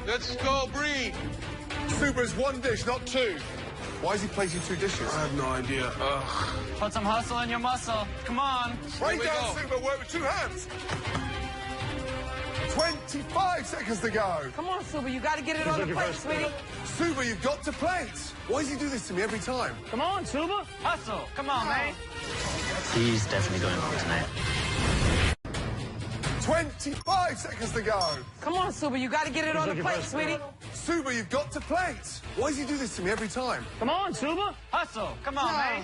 Let's go, Bree. Super is one dish, not two. Why is he placing two dishes? I have no idea. Put some hustle in your muscle. Come on. Right down, Super. Work with two hands. 25 seconds to go. Come on, Super. You got to get it on the plate, sweetie. Super, you've got to plate. Why does he do this to me every time? Come on, Super. Hustle. Come on, man. He's definitely going home tonight. 25 seconds to go. Come on, Super. You got to get it on the plate, sweetie. Super, you've got to plate. Why does he do this to me every time? Come on, Super. Hustle. Come on, man.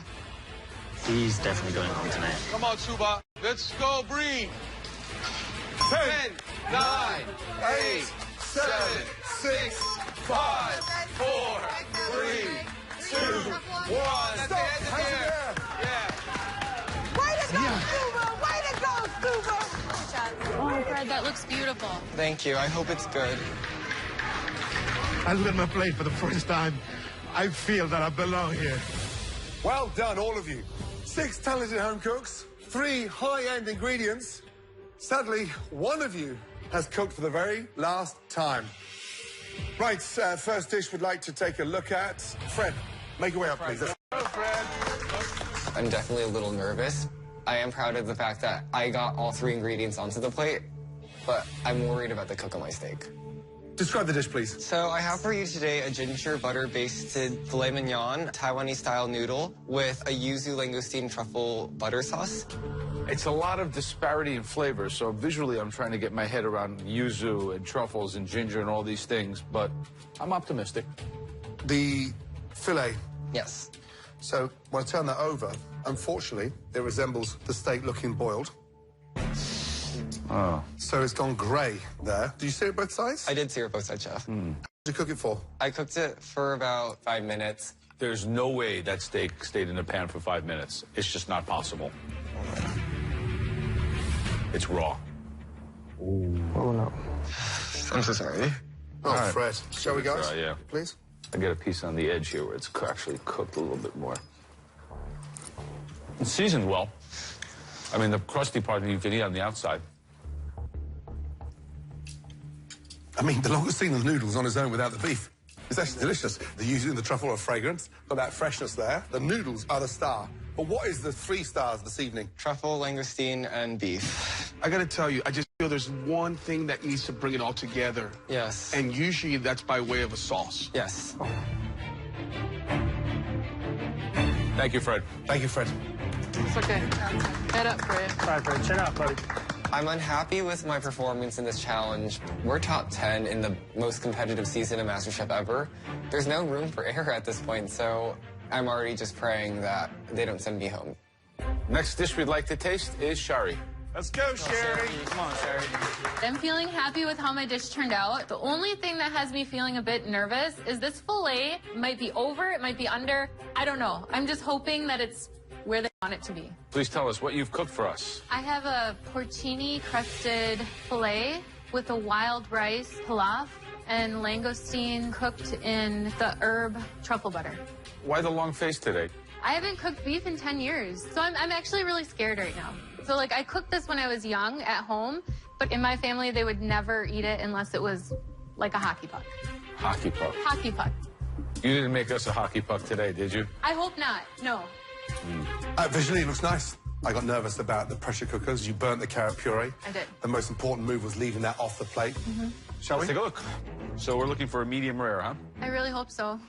He's definitely going home tonight. Come on, Suba. Let's go, Bree. 10, 9, 8, 7, 6, 5, 4, 3, 2, 1. Stop. Yeah. Way to go, Super. Way to go, Super. Oh, Fred, that looks beautiful. Thank you. I hope it's good. I look at my plate for the first time. I feel that I belong here. Well done, all of you. 6 talented home cooks, 3 high-end ingredients. Sadly, one of you has cooked for the very last time. Right, first dish we'd like to take a look at. Fred, make your way up, please. Go, Fred. I'm definitely a little nervous. I am proud of the fact that I got all 3 ingredients onto the plate, but I'm worried about the cook on my steak. Describe the dish, please. So I have for you today a ginger butter-basted filet mignon, Taiwanese-style noodle with a yuzu langoustine truffle butter sauce. It's a lot of disparity in flavor, so visually I'm trying to get my head around yuzu and truffles and ginger and all these things, but I'm optimistic. The filet. Yes. So when I turn that over, unfortunately, it resembles the steak looking boiled. Oh. So it's gone grey there. Did you sear it both sides? I did sear both sides, Chef. What did you cook it for? I cooked it for about 5 minutes. There's no way that steak stayed in the pan for 5 minutes. It's just not possible. It's raw. Oh, no. I'm so sorry. Oh, All right. Fred. Shall we, guys? Yeah. Please? I get a piece on the edge here where it's actually cooked a little bit more. It's seasoned well. I mean, the crusty part you can eat on the outside. I mean, the langoustine noodles on its own without the beef. It's actually delicious. The yuzu and the truffle are fragrant. Got that freshness there. The noodles are the star. But what is the 3 stars this evening? Truffle, langoustine, and beef. I gotta tell you, I just feel there's one thing that needs to bring it all together. Yes. And usually that's by way of a sauce. Yes. Thank you, Fred. Thank you, Fred. It's okay. Head up, Fred. All right, Fred. Chin up, buddy. I'm unhappy with my performance in this challenge. We're top 10 in the most competitive season of MasterChef ever. There's no room for error at this point, so I'm already just praying that they don't send me home. Next dish we'd like to taste is Shari. Let's go, Sherry. Come on, Sherry. I'm feeling happy with how my dish turned out. The only thing that has me feeling a bit nervous is this filet might be over, it might be under. I don't know. I'm just hoping that it's where they want it to be. Please tell us what you've cooked for us. I have a porcini crusted filet with a wild rice pilaf and langoustine cooked in the herb truffle butter. Why the long face today? I haven't cooked beef in 10 years, so I'm actually really scared right now. So, like, I cooked this when I was young at home, but in my family, they would never eat it unless it was like a hockey puck. Hockey puck. Hockey puck. You didn't make us a hockey puck today, did you? I hope not, no. Visually, it looks nice. I got nervous about the pressure cookers. You burnt the carrot puree. I did. The most important move was leaving that off the plate. Shall we? Let's take a look. So we're looking for a medium rare, huh? I really hope so.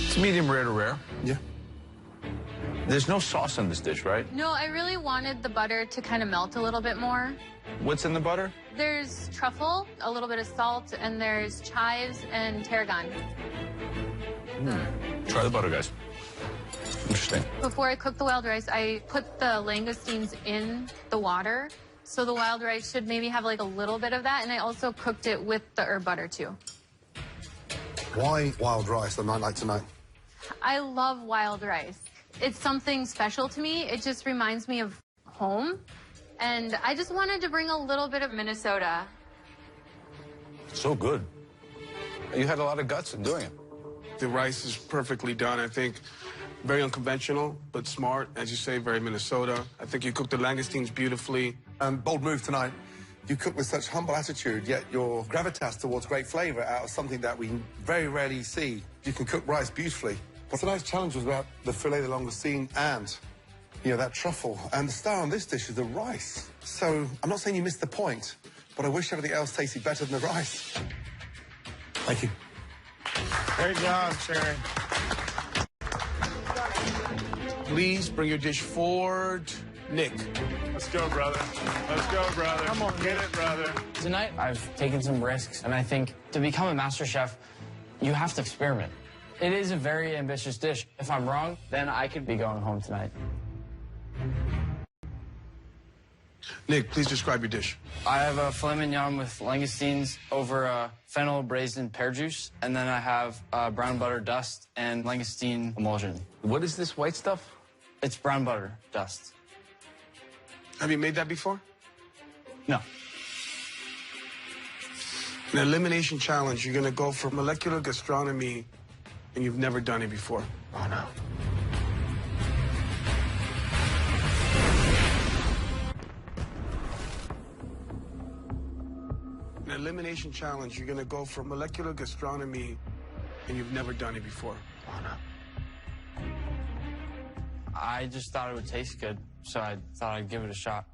It's medium rare to rare. Yeah. There's no sauce in this dish, right? No, I really wanted the butter to kind of melt a little bit more. What's in the butter? There's truffle, a little bit of salt, and there's chives and tarragon. Try the butter, guys. Interesting. Before I cooked the wild rice, I put the langoustines in the water. So the wild rice should maybe have like a little bit of that. And I also cooked it with the herb butter too. Why wild rice on a night like tonight? I love wild rice. It's something special to me. It just reminds me of home. And I just wanted to bring a little bit of Minnesota. So good. You had a lot of guts in doing it. The rice is perfectly done. I think Very unconventional, but smart, as you say, very Minnesota. I think you cooked the langoustines beautifully. Bold move tonight. You cook with such humble attitude, yet your gravitas towards great flavor out of something that we very rarely see. You can cook rice beautifully. But tonight's challenge was about the filet de langoustine and, you know, that truffle. And the star on this dish is the rice. So I'm not saying you missed the point, but I wish everything else tasted better than the rice. Thank you. Great job, Sherry. Please bring your dish forward. Nick. Let's go, brother. Let's go, brother. Come on, get it, brother. Tonight, I've taken some risks, and I think to become a master chef, you have to experiment. It is a very ambitious dish. If I'm wrong, then I could be going home tonight. Nick, please describe your dish. I have a filet mignon with langoustines over fennel braised in pear juice, and then I have brown butter dust and langoustine emulsion. What is this white stuff? It's brown butter dust. Have you made that before? No. An elimination challenge. You're going to go for molecular gastronomy, and you've never done it before. Oh, no. An elimination challenge. You're going to go for molecular gastronomy, and you've never done it before. Oh, no. I just thought it would taste good, so I thought I'd give it a shot.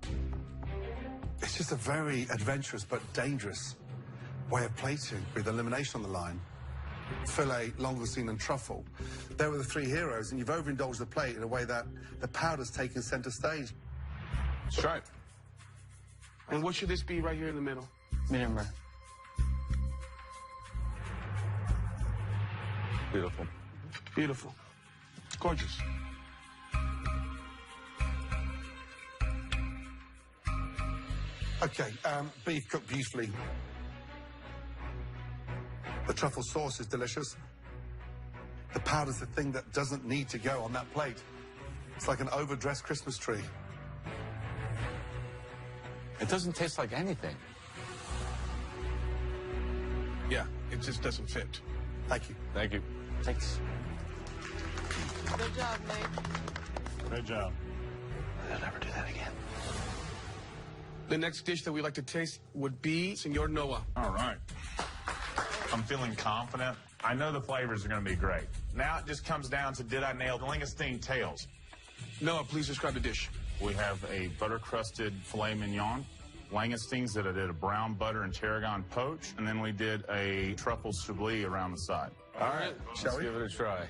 It's just a very adventurous but dangerous way of plating with elimination on the line. Filet, langoustine, and truffle. There were the three heroes, and you've overindulged the plate in a way that the powder's taken center stage. Let's try it. And what should this be right here in the middle? Medium rare. Beautiful. Beautiful. Gorgeous. Okay, beef cooked beautifully. The truffle sauce is delicious. The powder's the thing that doesn't need to go on that plate. It's like an overdressed Christmas tree. It doesn't taste like anything. Yeah, it just doesn't fit. Thank you. Thank you. Thanks. Good job, Nate. Great job. I'll never do that again. The next dish that we'd like to taste would be Senor Noah. All right. I'm feeling confident. I know the flavors are going to be great. Now it just comes down to, did I nail the langoustine tails? Noah, please describe the dish. We have a butter-crusted filet mignon, langoustines that I did a brown butter and tarragon poach, and then we did a truffle chablis around the side. All right, let's give it a try.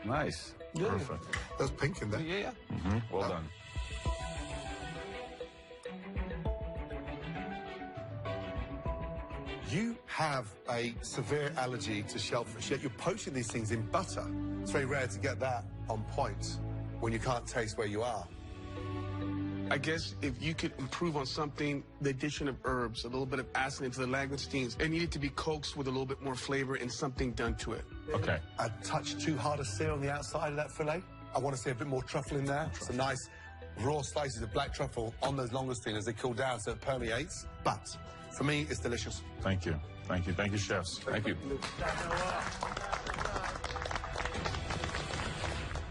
Nice. Yeah. Perfect. There's pink in there. Yeah. Well done. You have a severe allergy to shellfish, yet you're poaching these things in butter. It's very rare to get that on point when you can't taste where you are. I guess if you could improve on something, the addition of herbs, a little bit of acid into the langoustines, it needed to be coaxed with a little bit more flavor and something done to it. Okay. A touch too hard a sear on the outside of that fillet. I want to see a bit more truffle in there. Some nice raw slices of black truffle on those langoustines as they cool down so it permeates. But for me, it's delicious. Thank you. Thank you. Thank you, chefs. Thank you.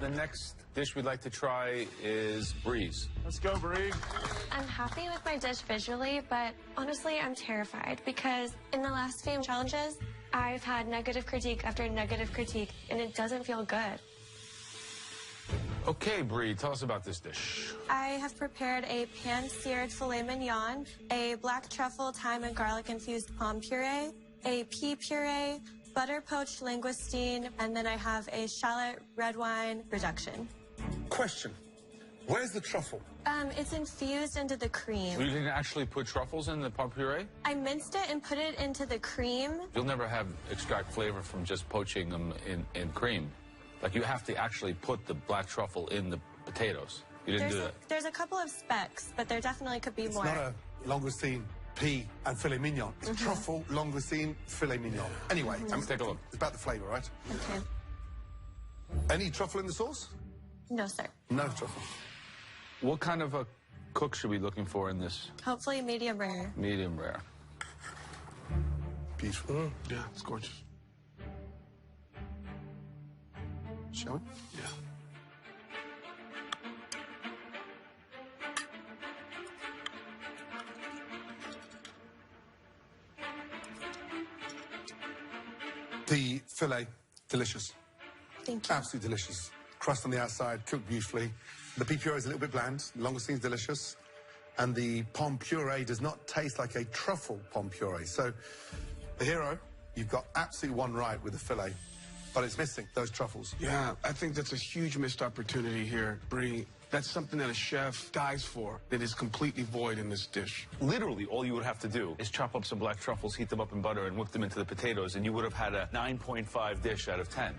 The next dish we'd like to try is Breeze. Let's go, Bree. I'm happy with my dish visually, but honestly, I'm terrified because in the last few challenges, I've had negative critique after negative critique, and it doesn't feel good. Okay, Bree, tell us about this dish. I have prepared a pan-seared filet mignon, a black truffle, thyme, and garlic-infused palm puree, a pea puree, butter-poached langoustine, and then I have a shallot red wine reduction. Question. Where's the truffle? It's infused into the cream. You didn't actually put truffles in the palm puree? I minced it and put it into the cream. You'll never extract flavor from just poaching them in cream. Like, you have to actually put the black truffle in the potatoes. You didn't do that. There's a couple of specs, but there definitely could be more. It's not a langoustine, pea, and filet mignon. It's truffle, langoustine, filet mignon. Anyway, Let's take a look. It's about the flavor, right? Okay. Any truffle in the sauce? No, sir. No truffle. What kind of a cook should we be looking for in this? Hopefully medium rare. Medium rare. Beautiful. Yeah, it's gorgeous. shall we? Yeah. The filet, delicious. Thank you. Absolutely delicious. Crust on the outside, cooked beautifully. The beef puree is a little bit bland. Langostine's delicious. And the pomme puree does not taste like a truffle pomme puree. So, the hero, you've got absolutely one right with the filet, but it's missing those truffles. Yeah, I think that's a huge missed opportunity here, Brie. That's something that a chef dies for that is completely void in this dish. Literally, all you would have to do is chop up some black truffles, heat them up in butter, and whip them into the potatoes, and you would have had a 9.5 dish out of 10.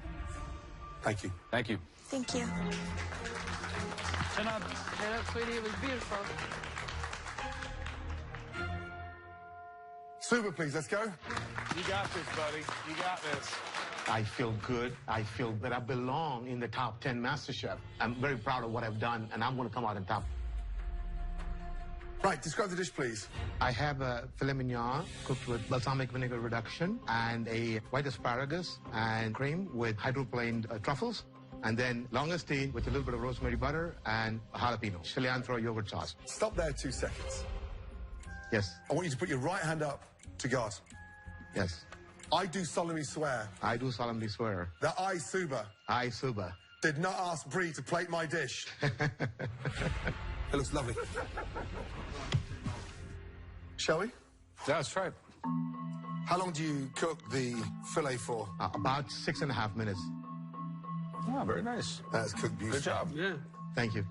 Thank you. Thank you. Thank you. Chin up, sweetie. It was beautiful. Super, please, let's go. You got this, buddy. You got this. I feel good. I feel that I belong in the top 10 MasterChef. I'm very proud of what I've done, and I'm going to come out on top. Right, describe the dish, please. I have a filet mignon cooked with balsamic vinegar reduction and a white asparagus and cream with hydroplaned truffles. And then langoustine with a little bit of rosemary butter and jalapeno, cilantro yogurt sauce. Stop there 2 seconds. Yes. I want you to put your right hand up to God. Yes. I do solemnly swear I do solemnly swear that I, Suba, did not ask Brie to plate my dish. It looks lovely. Shall we? Yeah, let's try it. How long do you cook the filet for? About 6.5 minutes. Oh, very nice. That's cooked beautifully. Good job. Yeah. Thank you.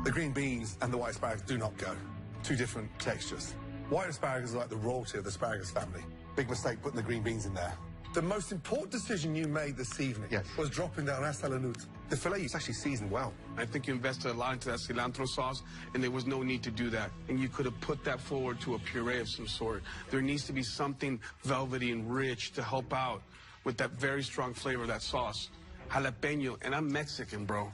The green beans and the white asparagus do not go. Two different textures. White asparagus is like the royalty of the asparagus family. Big mistake putting the green beans in there. The most important decision you made this evening was dropping the ras à la noute. The filet is actually seasoned well. I think you invested a lot into that cilantro sauce, and there was no need to do that. And you could have put that forward to a puree of some sort. There needs to be something velvety and rich to help out with that very strong flavor of that sauce. Jalapeno, and I'm Mexican, bro.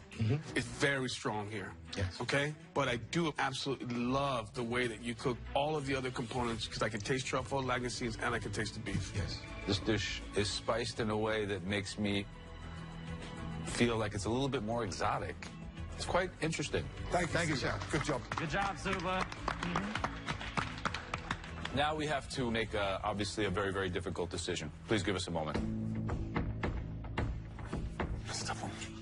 It's very strong here. Yes. Okay? But I do absolutely love the way that you cook all of the other components because I can taste truffle, langoustines, and I can taste the beef. Yes. This dish is spiced in a way that makes me feel like it's a little bit more exotic. It's quite interesting. Thank you, chef. Good job. Good job, Suba. Now we have to make, obviously, a very, very difficult decision. Please give us a moment.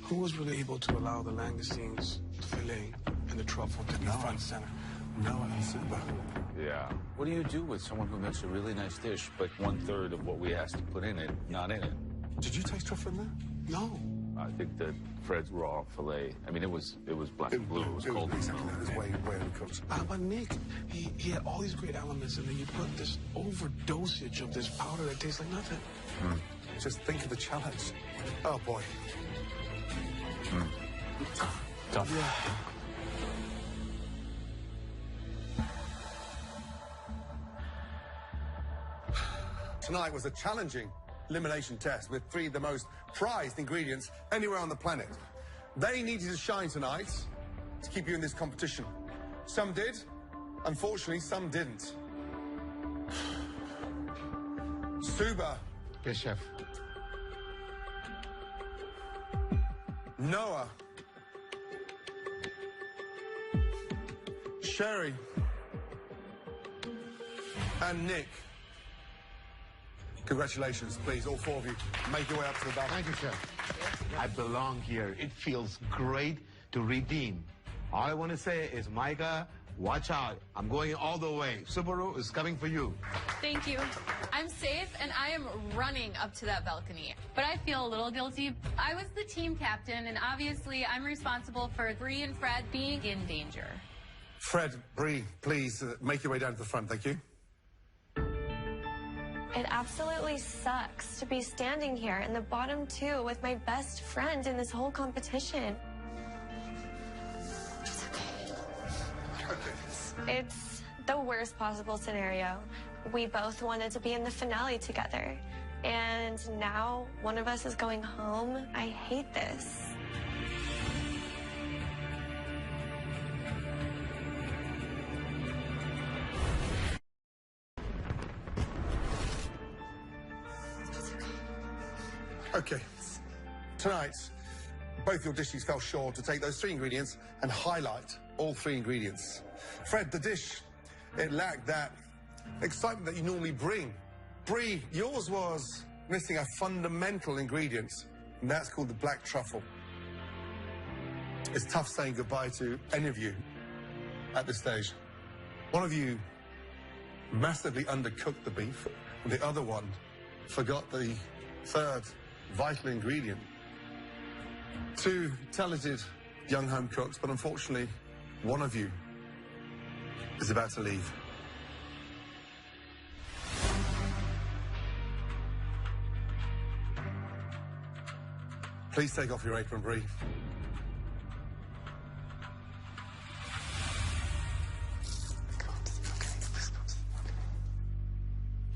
Who was really able to allow the langoustines, the filet, and the truffle to be front and center? Noah and Suba. Yeah. What do you do with someone who makes a really nice dish, but 1/3 of what we asked to put in it, not in it? Did you taste truffle in there? No. I think that Fred's raw filet, I mean, it was black and blue. It was cold. Exactly. It was way undercooked. But Nick, he had all these great elements, and then you put this overdosage of this powder that tastes like nothing. Just think of the challenge. Oh, boy. Tough. Tonight was a challenging elimination test with 3 of the most prized ingredients anywhere on the planet. They needed to shine tonight to keep you in this competition. Some did. Unfortunately, some didn't. Suba. Yes, chef. Noah. Sherry. And Nick. Congratulations, please, all 4 of you. Make your way up to the balcony. Thank you, chef. I belong here. It feels great to redeem. All I want to say is, Micah, watch out. I'm going all the way. Subaru is coming for you. Thank you. I'm safe, and I am running up to that balcony. But I feel a little guilty. I was the team captain, and obviously I'm responsible for Brie and Fred being in danger. Fred, Brie, please make your way down to the front. Thank you. It absolutely sucks to be standing here in the bottom 2 with my best friend in this whole competition. It's okay. It's the worst possible scenario. We both wanted to be in the finale together. And now one of us is going home. I hate this. Okay. Tonight, both your dishes fell short to take those 3 ingredients and highlight all 3 ingredients. Fred, the dish, it lacked that excitement that you normally bring. Brie, yours was missing a fundamental ingredient, and that's called the black truffle. It's tough saying goodbye to any of you at this stage. One of you massively undercooked the beef, and the other one forgot the 3rd vital ingredient. 2 talented young home cooks, but unfortunately, one of you is about to leave. Please take off your apron, Brie.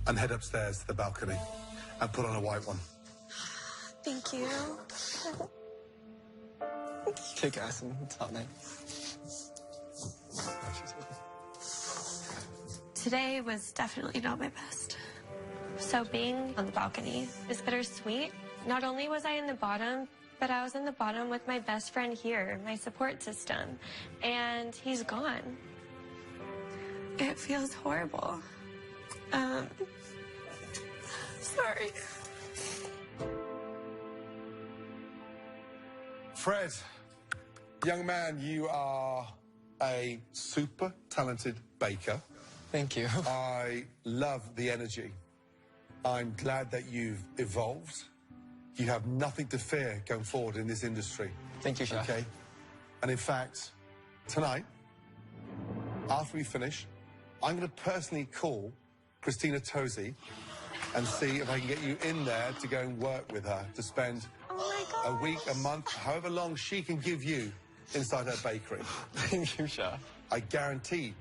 And head upstairs to the balcony and put on a white one. Thank you. Kick ass in top 9. Today was definitely not my best. So being on the balcony is bittersweet. Not only was I in the bottom, but I was in the bottom with my best friend here, my support system, and he's gone. It feels horrible. Sorry. Fred, young man, you are a super talented baker. Thank you. I love the energy. I'm glad that you've evolved. You have nothing to fear going forward in this industry. Thank you, Chef. Okay? And in fact, tonight, after we finish, I'm going to personally call Christina Tosi and see if I can get you in there to go and work with her, to spend a week, a month, however long she can give you inside her bakery. Thank you, Chef. I guarantee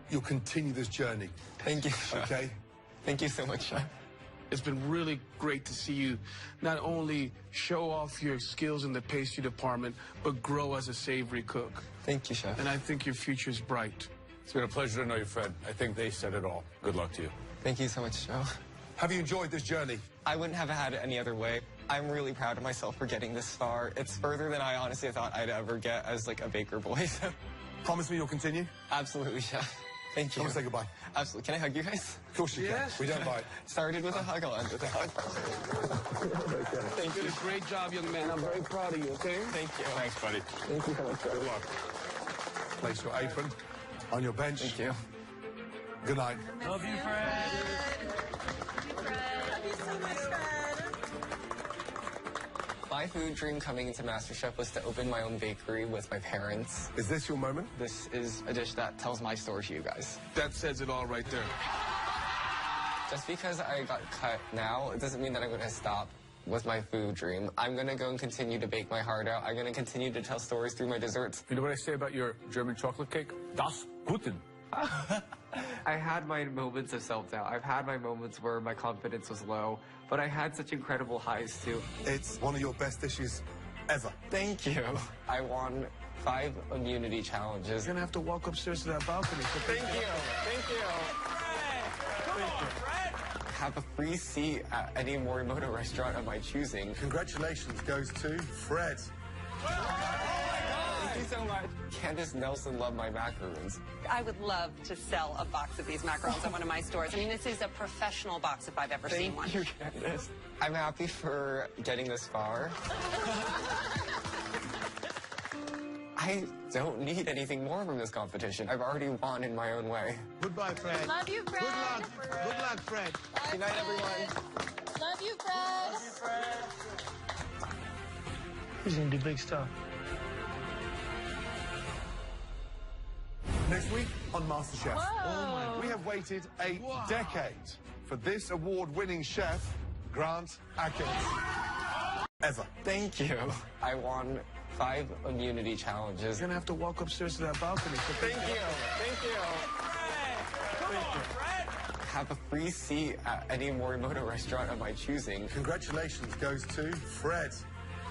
you'll continue this journey. Thank you, Chef. Okay? Thank you so much, Chef. It's been really great to see you not only show off your skills in the pastry department, but grow as a savory cook. Thank you, Chef. And I think your future's bright. It's been a pleasure to know you, Fred. I think they said it all. Good luck to you. Thank you so much, Joe. Have you enjoyed this journey? I wouldn't have had it any other way. I'm really proud of myself for getting this far. It's further than I honestly thought I'd ever get as like a baker boy. Promise me you'll continue? Absolutely, Chef. Thank you. I want to say goodbye. Absolutely. Can I hug you guys? Of course you can. We don't bite. Started with a hug, I'll end with a hug. Thank you. You did a great job, young man. I'm very proud of you, okay? Thank you. Thanks, buddy. Thank you so much. Good luck. Place your apron on your bench. Thank you. Good night. Love you, Fred. Love you so much, Fred. My food dream coming into MasterChef was to open my own bakery with my parents. Is this your moment? This is a dish that tells my story to you guys. That says it all right there. Just because I got cut now, it doesn't mean that I'm going to stop with my food dream. I'm going to go and continue to bake my heart out. I'm going to continue to tell stories through my desserts. You know what I say about your German chocolate cake? Das Guten. I had my moments of self-doubt. I've had my moments where my confidence was low, but I had such incredible highs too. It's one of your best dishes ever. Thank you. I won 5 immunity challenges. You're going to have to walk upstairs to that balcony. So Thank you. Thank you. Come on, Fred. Have a free seat at any Morimoto restaurant of my choosing. Congratulations goes to Fred. Thank you so much. Candace Nelson loved my macaroons. I would love to sell a box of these macarons at one of my stores. I mean, this is a professional box if I've ever seen one. Thank you, Candace. I'm happy for getting this far. I don't need anything more from this competition. I've already won in my own way. Goodbye, Fred. Love you, Fred. Good luck. Good luck, Fred. Good night, everyone. Love you, Fred. He's going to do big stuff. Next week on Masterchef. Whoa. We have waited a decade for this award-winning chef, Grant Atkins. Ever. Thank you. I won 5 immunity challenges. You're going to have to walk upstairs to that balcony. So Thank you. Thank you. Come on, Fred. Have a free seat at any Morimoto restaurant of my choosing. Congratulations goes to Fred.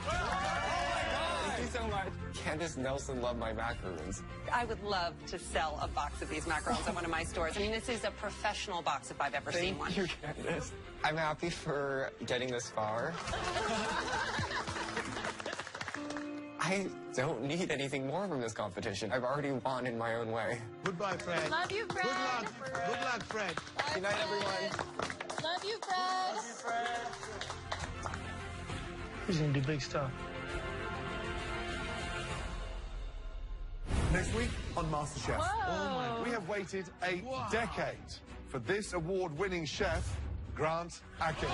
Thank you so much. Candace Nelson loved my macaroons. I would love to sell a box of these macarons at one of my stores. I mean, this is a professional box if I've ever seen one. Thank you, Candace. I'm happy for getting this far. I don't need anything more from this competition. I've already won in my own way. Goodbye, Fred. Love you, Fred. Good luck. Good luck, Fred. Bye, Good night, Fred. everyone. Love you, Fred. He's gonna do big stuff. Next week on Masterchef. Whoa. We have waited a decade for this award-winning chef, Grant Atkins.